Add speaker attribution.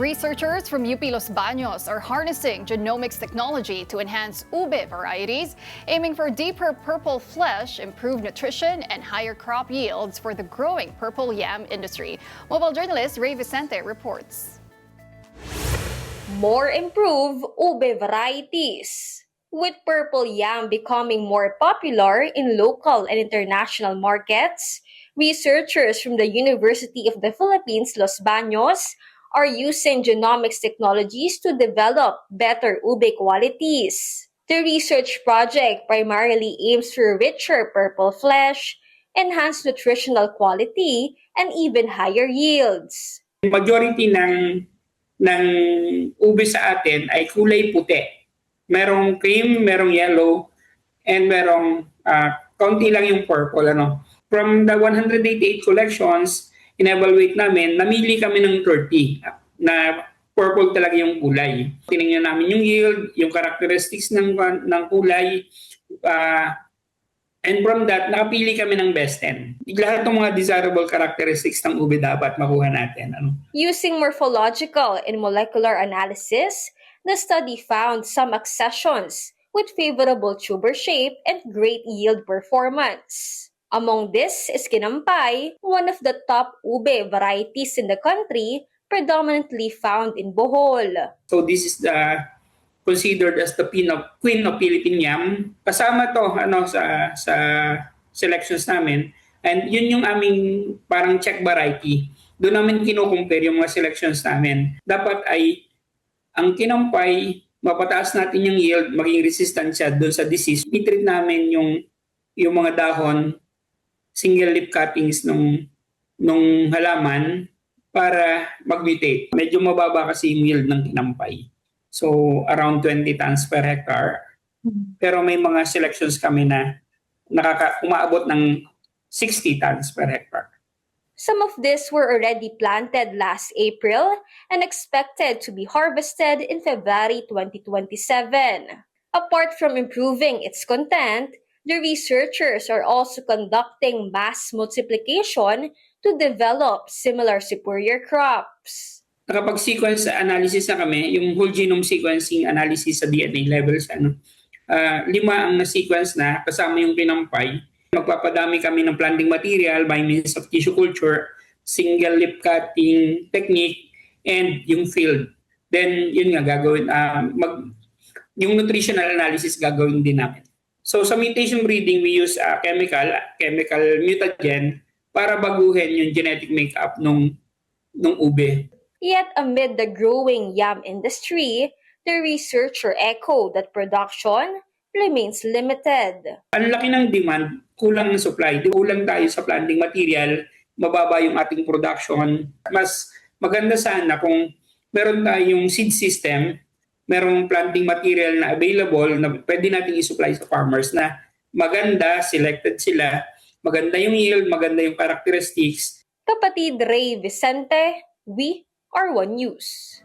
Speaker 1: Researchers from UP Los Baños are harnessing genomics technology to enhance ube varieties, aiming for deeper purple flesh, improved nutrition, and higher crop yields for the growing purple yam industry. Mobile journalist Ray Vicente reports.
Speaker 2: More improved ube varieties. With purple yam becoming more popular in local and international markets, researchers from the University of the Philippines, Los Baños, are using genomics technologies to develop better ube qualities. The research project primarily aims for richer purple flesh, enhanced nutritional quality, and even higher yields.
Speaker 3: Majority ng ube sa atin ay kulay puti. Merong cream, merong yellow, and merong kaunti lang yung purple. From the 188 collections, in-evaluate namin, namili kami ng 30 na purple talaga yung kulay. Tinignan namin yung yield, yung characteristics ng kulay, and from that, nakapili kami ng best 10. Lahat ng mga desirable characteristics ng ube dapat makuha natin.
Speaker 2: Using morphological and molecular analysis, the study found some accessions with favorable tuber shape and great yield performance. Among this is Kinampay, one of the top ube varieties in the country, predominantly found in Bohol.
Speaker 3: So this is considered as the queen of Philippine yam. Kasama to sa selections namin. And yun yung aming parang check variety. Doon namin kino-compare yung mga selections namin. Dapat ay ang Kinampay, mapataas natin yung yield, maging resistant siya doon sa disease. I-treat namin yung mga dahon, single leaf cuttings nung halaman para mag-mutate. Medyo mababa kasi yung yield ng Kinampay. So around 20 tons per hectare. Pero may mga selections kami na umaabot ng 60 tons per hectare.
Speaker 2: Some of these were already planted last April and expected to be harvested in February 2027. Apart from improving its content, the researchers are also conducting mass multiplication to develop similar superior crops.
Speaker 3: Nakapag-sequence analysis na kami, yung whole genome sequencing analysis sa DNA levels, 5 ang na-sequence na kasama yung Kinampay. Magpapadami kami ng planting material by means of tissue culture, single leaf cutting technique, and yung field. Then yun nga gagawin, yung nutritional analysis gagawin din namin. So sa mutation breeding, we use chemical mutagen para baguhin yung genetic makeup nung ube.
Speaker 2: Yet amid the growing yam industry, the researcher echoed that production remains limited.
Speaker 3: Ang laki ng demand, kulang ng supply. Kulang tayo sa planting material, mababa yung ating production. Mas maganda sana kung meron tayong seed system, merong planting material na available na pwede nating i-supply sa farmers na maganda, selected sila, maganda yung yield, maganda yung characteristics.
Speaker 2: Kapatid Ray Vicente, we are One News.